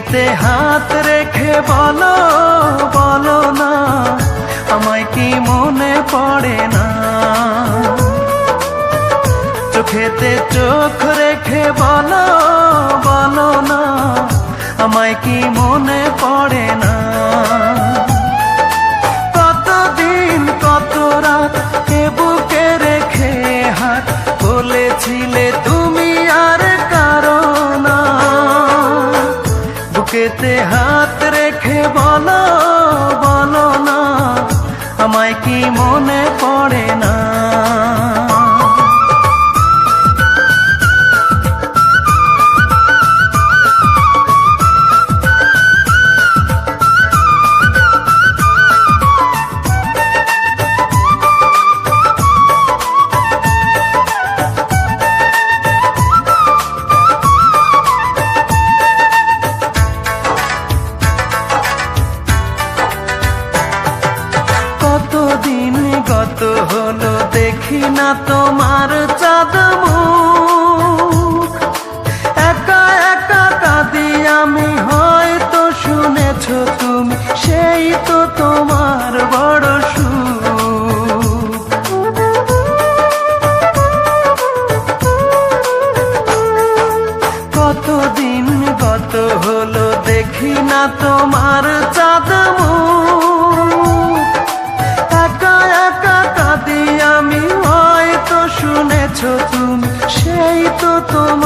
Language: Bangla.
বুকেতে হাত রেখে বলো বলো না, আমায় কি মনে পড়ে না? চোখেতে চোখ রেখে বলো বলো না, আমায় কি মনে পড়ে না? কতদিন কত রাত এ বুকে রেখে হাত বলেছিলে তুমি আর কারো না। বুকেতে হাত রেখে বলো বলো না, আমায় কি মনে পড়ে না? কতদিন গত হলো দেখি না তোমার চাঁদ মুখ, একা একা কাঁদি আমি, হয়তো শুনেছ তুমি, সেই তো তোমার বড় সুখ। কতদিন গত হলো দেখি না তোমার চাঁদ মুখ, একা একা কাঁদি আমি, হয়তো শুনেছ তুমি, সেই তো তোমার